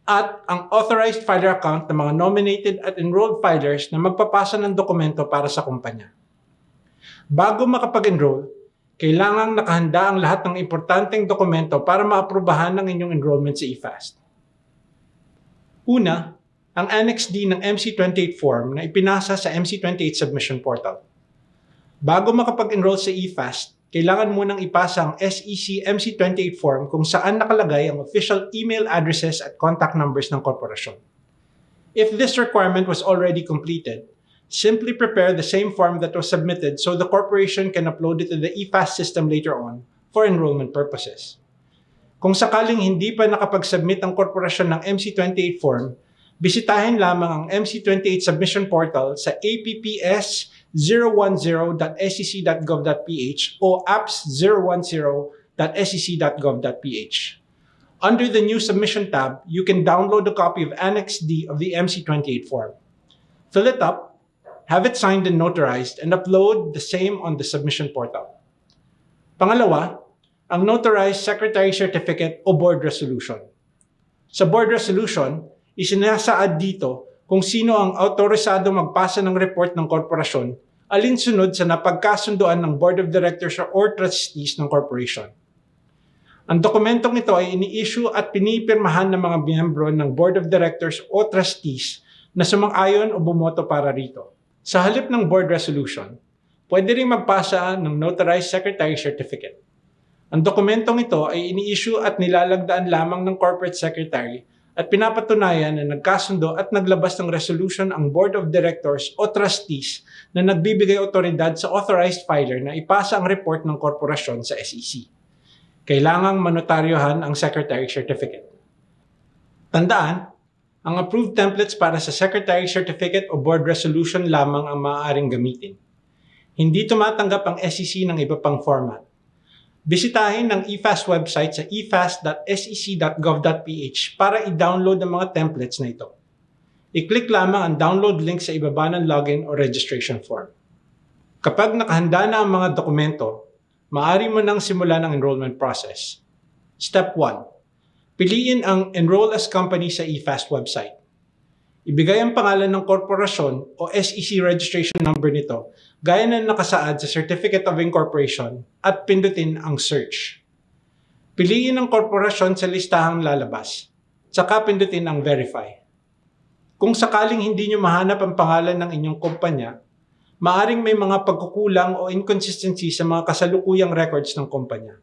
At ang authorized filer account ng mga nominated at enrolled filers na magpapasa ng dokumento para sa kumpanya. Bago makapag-enroll, kailangang nakahanda ang lahat ng importanteng dokumento para maaprubahan ng inyong enrollment sa eFast. Una, ang Annex D ng MC28 form na ipinasa sa MC28 submission portal. Bago makapag-enroll sa eFast, kailangan munang ipasa ang SEC MC28 form kung saan nakalagay ang official email addresses at contact numbers ng korporasyon. If this requirement was already completed, simply prepare the same form that was submitted so the corporation can upload it to the eFast system later on for enrollment purposes. Kung sakaling hindi pa nakapag-submit ang korporasyon ng MC28 form, bisitahin lamang ang MC28 submission portal sa apps010.sec.gov.ph o apps010.sec.gov.ph. Under the New Submission tab, you can download a copy of Annex D of the MC28 form. Fill it up, have it signed and notarized, and upload the same on the submission portal. Pangalawa, ang notarized Secretary Certificate o Board Resolution. Sa Board Resolution, isinasaad dito kung sino ang autorisado magpasa ng report ng korporasyon alinsunod sa napagkasunduan ng Board of Directors or Trustees ng corporation. Ang dokumentong ito ay ini-issue at pinipirmahan ng mga miyembro ng Board of Directors o Trustees na sumang-ayon o bumoto para rito. Sa halip ng Board Resolution, pwede rin magpasa ng Notarized Secretary Certificate. Ang dokumentong ito ay ini-issue at nilalagdaan lamang ng Corporate Secretary at pinapatunayan na nagkasundo at naglabas ng resolution ang Board of Directors o Trustees na nagbibigay otoridad sa authorized filer na ipasa ang report ng korporasyon sa SEC. Kailangang manotaryohan ang Secretary Certificate. Tandaan, ang approved templates para sa Secretary Certificate o Board Resolution lamang ang maaaring gamitin. Hindi tumatanggap ang SEC ng iba pang format. Bisitahin ang eFast website sa efast.sec.gov.ph para i-download ang mga templates na ito. I-click lamang ang download link sa ibaba ng login o registration form. Kapag nakahanda na ang mga dokumento, maaari mo nang simulan ang enrollment process. Step 1. Piliin ang Enroll as Company sa eFast website. Ibigay ang pangalan ng korporasyon o SEC registration number nito gaya na nakasaad sa Certificate of Incorporation at pindutin ang Search. Piliin ang korporasyon sa listahang lalabas, saka pindutin ang Verify. Kung sakaling hindi nyo mahanap ang pangalan ng inyong kumpanya, maaring may mga pagkukulang o inconsistency sa mga kasalukuyang records ng kumpanya.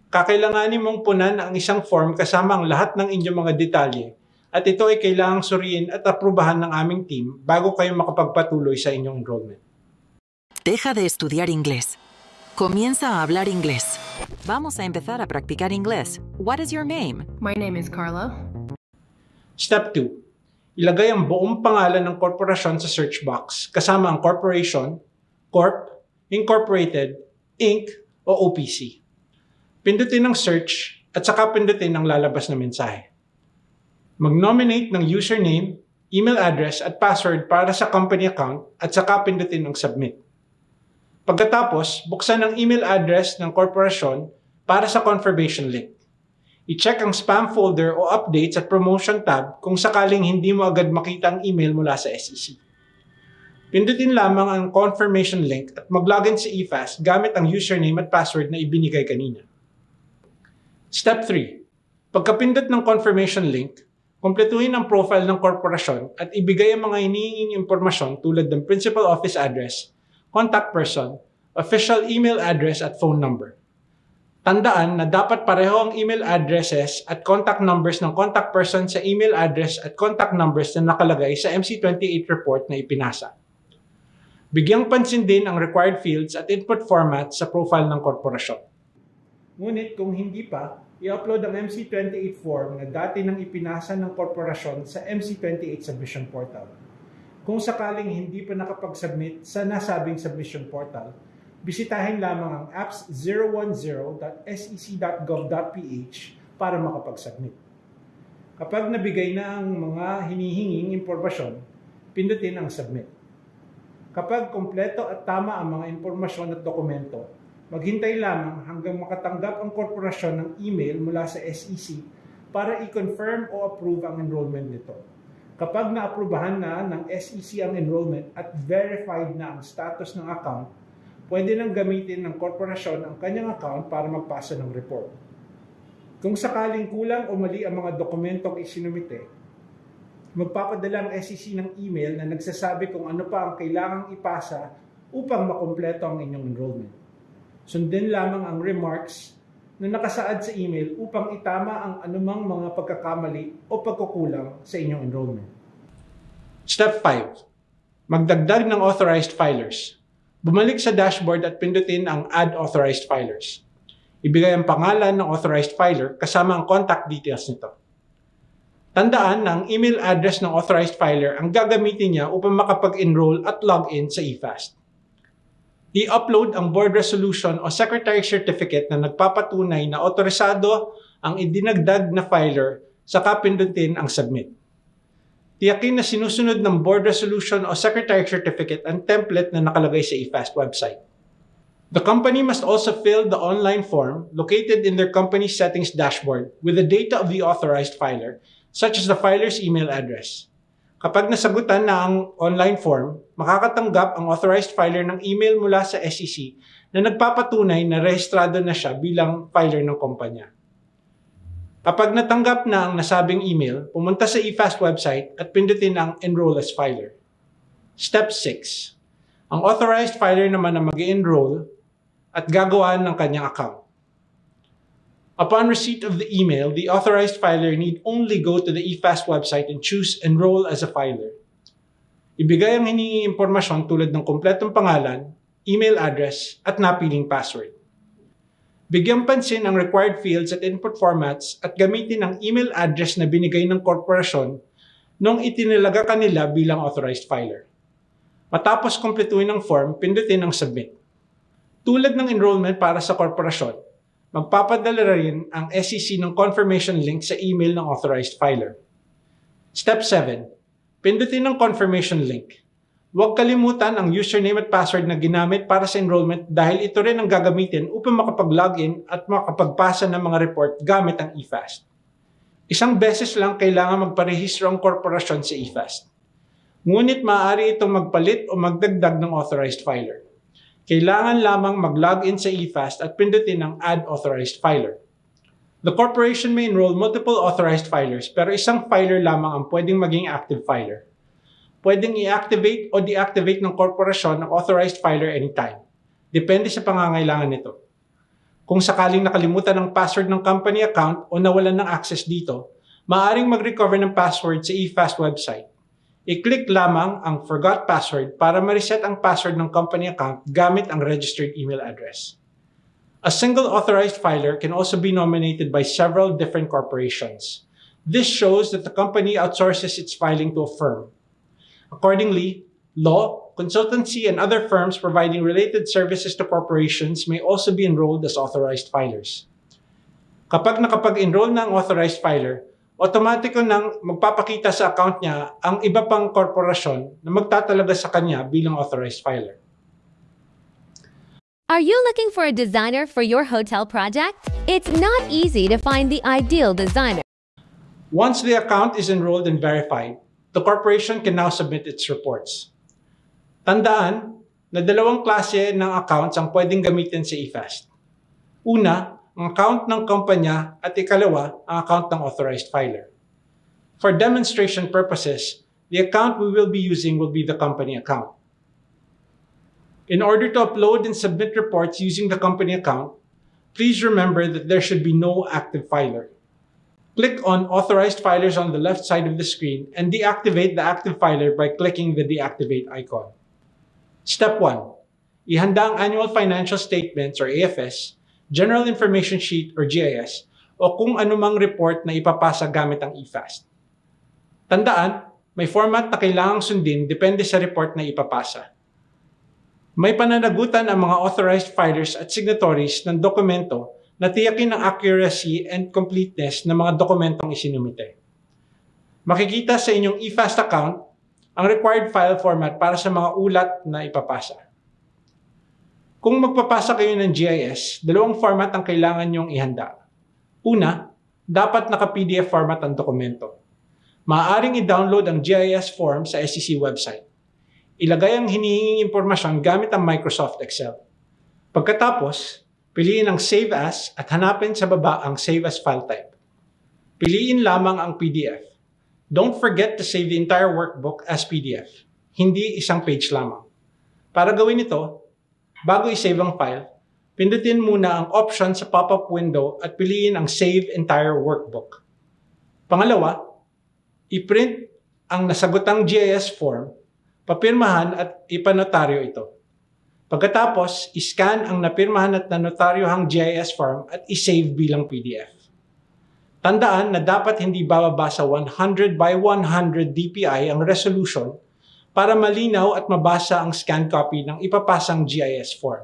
Kakailanganin mong punan ang isang form kasama ang lahat ng inyong mga detalye at ito ay kailangang suriin at aprubahan ng aming team bago kayo makapagpatuloy sa inyong enrollment. Deja de estudiar inglés. Comienza a hablar inglés. Vamos a empezar a practicar inglés. What is your name? My name is Carla. Step 2. Ilagay ang buong pangalan ng korporasyon sa search box kasama ang corporation, corp, incorporated, inc, o OPC. Pindutin ang search at saka pindutin ang lalabas na mensahe. Mag-nominate ng username, email address at password para sa company account at saka pindutin ang submit. Pagkatapos, buksan ang email address ng korporasyon para sa confirmation link. I-check ang spam folder o updates at promotion tab kung sakaling hindi mo agad makita ang email mula sa SEC. Pindutin lamang ang confirmation link at mag-login sa eFast gamit ang username at password na ibinigay kanina. Step 3. Pagkapindot ng confirmation link, kumpletuhin ang profile ng korporasyon at ibigay ang mga hinihinging impormasyon tulad ng principal office address, contact person, official email address at phone number. Tandaan na dapat pareho ang email addresses at contact numbers ng contact person sa email address at contact numbers na nakalagay sa MC28 report na ipinasa. Bigyang pansin din ang required fields at input format sa profile ng korporasyon. Ngunit kung hindi pa, i-upload ang MC28 form na dati nang ipinasa ng korporasyon sa MC28 submission portal. Kung sakaling hindi pa nakapag-submit sa nasabing submission portal, bisitahin lamang ang apps010.sec.gov.ph para makapag-submit. Kapag nabigay na ang mga hinihinging impormasyon, pindutin ang submit. Kapag kompleto at tama ang mga impormasyon at dokumento, maghintay lamang hanggang makatanggap ang korporasyon ng email mula sa SEC para i-confirm o approve ang enrollment nito. Kapag naaprubahan na ng SEC ang enrollment at verified na ang status ng account, pwede nang gamitin ng korporasyon ang kanyang account para magpasa ng report. Kung sakaling kulang o mali ang mga dokumentong isinumite, magpapadala ang SEC ng email na nagsasabi kung ano pa ang kailangang ipasa upang makumpleto ang inyong enrollment. Sundin lamang ang remarks na nakasaad sa email upang itama ang anumang mga pagkakamali o pagkukulang sa inyong enrollment. Step 5. Magdagdag ng authorized filers. Bumalik sa dashboard at pindutin ang Add Authorized Filers. Ibigay ang pangalan ng authorized filer kasama ang contact details nito. Tandaan na ang email address ng authorized filer ang gagamitin niya upang makapag-enroll at login sa eFast. I-upload ang board resolution o secretary certificate na nagpapatunay na otorisado ang idinagdag na filer saka pindutin ang submit. Tiyakin na sinusunod ng board resolution o secretary certificate ang template na nakalagay sa eFast website. The company must also fill the online form located in their company settings dashboard with the data of the authorized filer, such as the filer's email address. Kapag nasagutan na ang online form, makakatanggap ang authorized filer ng email mula sa SEC na nagpapatunay na rehistrado na siya bilang filer ng kumpanya. Kapag natanggap na ang nasabing email, pumunta sa eFast website at pindutin ang Enroll as Filer. Step 6. Ang authorized filer naman na mag-enroll at gagawa ng kanyang account. Upon receipt of the email, the authorized filer need only go to the eFast website and choose Enroll as a Filer. Ibigay ang hinihinging impormasyon tulad ng kumpletong pangalan, email address, at napiling password. Bigyang pansin ang required fields at input formats at gamitin ang email address na binigay ng korporasyon nung itinilaga kanila bilang authorized filer. Matapos kumpletuhin ang form, pindutin ang submit. Tulad ng enrollment para sa korporasyon, magpapadala rin ang SEC ng confirmation link sa email ng authorized filer. Step 7. Pindutin ang confirmation link. Huwag kalimutan ang username at password na ginamit para sa enrollment dahil ito rin ang gagamitin upang makapag-login at makapagpasa ng mga report gamit ang eFast. Isang beses lang kailangan magparehistro ang korporasyon sa eFast. Ngunit maaari itong magpalit o magdagdag ng authorized filer. Kailangan lamang mag-login sa eFast at pindutin ang Add Authorized Filer. The corporation may enroll multiple authorized filers pero isang filer lamang ang pwedeng maging active filer. Pwedeng i-activate o deactivate ng korporasyon ang authorized filer anytime. Depende sa pangangailangan nito. Kung sakaling nakalimutan ang password ng company account o nawalan ng access dito, maaaring mag-recover ng password sa eFast website. I-click lamang ang Forgot Password para ma-reset ang password ng company account gamit ang registered email address. A single authorized filer can also be nominated by several different corporations. This shows that the company outsources its filing to a firm. Accordingly, law, consultancy, and other firms providing related services to corporations may also be enrolled as authorized filers. Kapag nakapag-enroll na ang authorized filer, automatic nang magpapakita sa account niya ang iba pang korporasyon na magtatalaga sa kanya bilang authorized filer. Are you looking for a designer for your hotel project? It's not easy to find the ideal designer. Once the account is enrolled and verified, the corporation can now submit its reports. Tandaan na dalawang klase ng accounts ang pwedeng gamitin sa eFast. Una, ang account ng kumpanya at ikalawa, ang account ng authorized filer. For demonstration purposes, the account we will be using will be the company account. In order to upload and submit reports using the company account, please remember that there should be no active filer. Click on Authorized Filers on the left side of the screen and deactivate the active filer by clicking the Deactivate icon. Step 1. Ihanda ang Annual Financial Statements or AFS, General Information Sheet or GIS, o kung anumang report na ipapasa gamit ang eFast. Tandaan, may format na kailangang sundin depende sa report na ipapasa. May pananagutan ang mga authorized filers at signatories ng dokumento na tiyakin ang accuracy and completeness ng mga dokumentong isinumite. Makikita sa inyong eFast account ang required file format para sa mga ulat na ipapasa. Kung magpapasa kayo ng GIS, dalawang format ang kailangan nyong ihanda. Una, dapat naka-PDF format ang dokumento. Maaaring i-download ang GIS form sa SEC website. Ilagay ang hinihinging impormasyon gamit ang Microsoft Excel. Pagkatapos, piliin ang Save As at hanapin sa baba ang Save As file type. Piliin lamang ang PDF. Don't forget to save the entire workbook as PDF, hindi isang page lamang. Para gawin ito, bago i-save ang file, pindutin muna ang option sa pop-up window at piliin ang Save Entire Workbook. Pangalawa, i-print ang nasagutang GIS form, papirmahan at ipanotaryo ito. Pagkatapos, iscan ang napirmahan at nanotaryohang GIS form at isave bilang PDF. Tandaan na dapat hindi bababa sa 100 by 100 dpi ang resolution para malinaw at mabasa ang scanned copy ng ipapasang GIS form.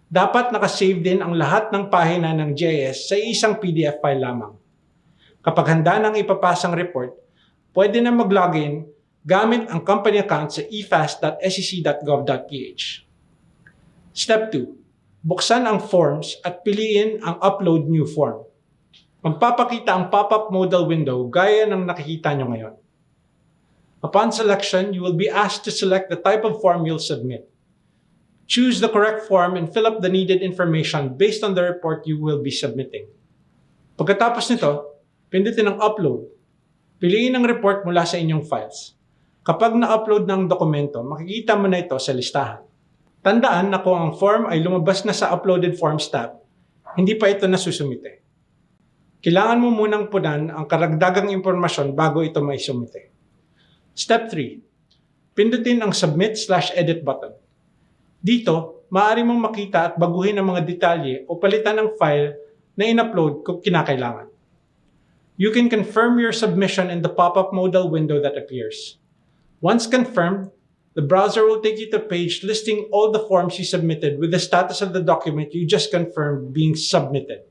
Dapat nakasave din ang lahat ng pahina ng GIS sa isang PDF file lamang. Kapag handa ng ipapasang report, pwede na mag-login gamit ang company account sa efast.sec.gov.ph. Step 2. Buksan ang forms at piliin ang Upload New Form. Magpapakita ang pop-up modal window gaya ng nakikita nyo ngayon. Upon selection, you will be asked to select the type of form you'll submit. Choose the correct form and fill up the needed information based on the report you will be submitting. Pagkatapos nito, pindutin ang Upload. Piliin ang report mula sa inyong files. Kapag na-upload ng dokumento, makikita mo na ito sa listahan. Tandaan na kung ang form ay lumabas na sa Uploaded Forms tab, hindi pa ito nasusumite. Kailangan mo munang punan ang karagdagang impormasyon bago ito maisumite. Step 3. Pindutin ang Submit/Edit button. Dito, maaari mong makita at baguhin ang mga detalye o palitan ng file na in-upload kung kinakailangan. You can confirm your submission in the pop-up modal window that appears. Once confirmed, the browser will take you to a page listing all the forms you submitted with the status of the document you just confirmed being submitted.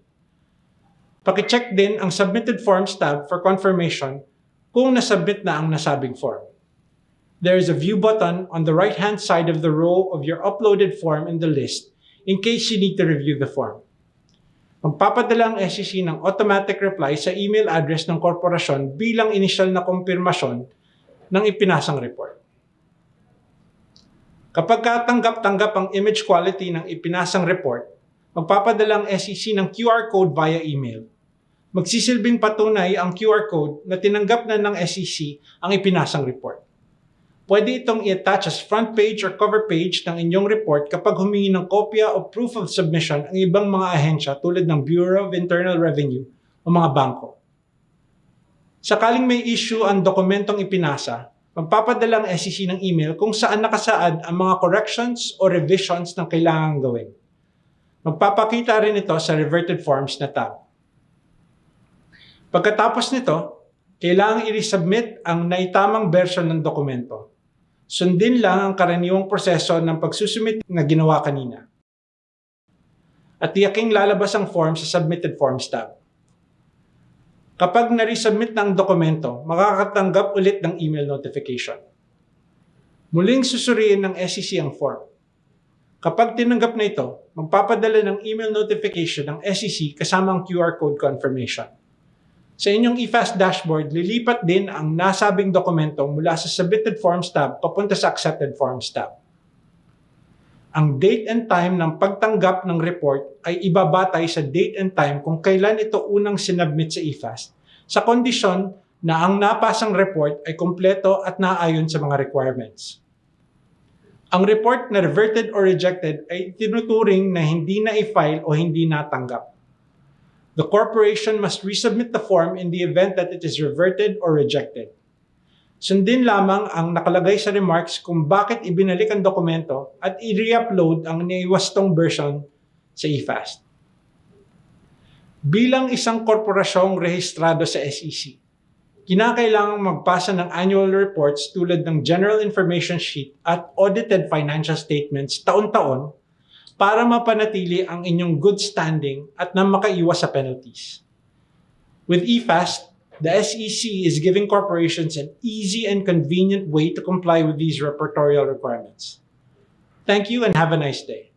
Paki-check din ang Submitted Forms tab for confirmation kung nasubmit na ang nasabing form. There is a View button on the right-hand side of the row of your uploaded form in the list in case you need to review the form. Magpapadala ang SEC ng automatic reply sa email address ng korporasyon bilang initial na kumpirmasyon ng ipinasang report. Kapag katanggap-tanggap ang image quality ng ipinasang report, magpapadala ang SEC ng QR code via email. Magsisilbing patunay ang QR code na tinanggap na ng SEC ang ipinasang report. Pwede itong i-attach as front page or cover page ng inyong report kapag humingi ng kopya o proof of submission ang ibang mga ahensya tulad ng Bureau of Internal Revenue o mga bangko. Sakaling may issue ang dokumentong ipinasa, magpapadala ang SEC ng email kung saan nakasaad ang mga corrections o revisions na kailangang gawin. Magpapakita rin ito sa Reverted Forms na tab. Pagkatapos nito, kailangang i-resubmit ang naitamang version ng dokumento. Sundin lang ang karaniwang proseso ng pagsusumit na ginawa kanina. At tiyaking lalabas ang form sa Submitted Forms tab. Kapag na-resubmit na ang dokumento, makakatanggap ulit ng email notification. Muling susuriin ng SEC ang form. Kapag tinanggap na ito, magpapadala ng email notification ng SEC kasama ang QR code confirmation. Sa inyong eFast dashboard, lilipat din ang nasabing dokumento mula sa Submitted Forms tab papunta sa Accepted Forms tab. Ang date and time ng pagtanggap ng report ay ibabatay sa date and time kung kailan ito unang sinubmit sa eFast, sa kondisyon na ang napasang report ay kumpleto at naayon sa mga requirements. Ang report na reverted or rejected ay tinuturing na hindi na i-file o hindi natanggap. The corporation must resubmit the form in the event that it is reverted or rejected. Sundin lamang ang nakalagay sa remarks kung bakit ibinalik ang dokumento at i-re-upload ang naiwastong version sa eFast. Bilang isang korporasyong rehistrado sa SEC, kinakailangang magpasa ng annual reports tulad ng General Information Sheet at Audited Financial Statements taon-taon para mapanatili ang inyong good standing at na makaiwas sa penalties. With eFast, the SEC is giving corporations an easy and convenient way to comply with these reportorial requirements. Thank you and have a nice day.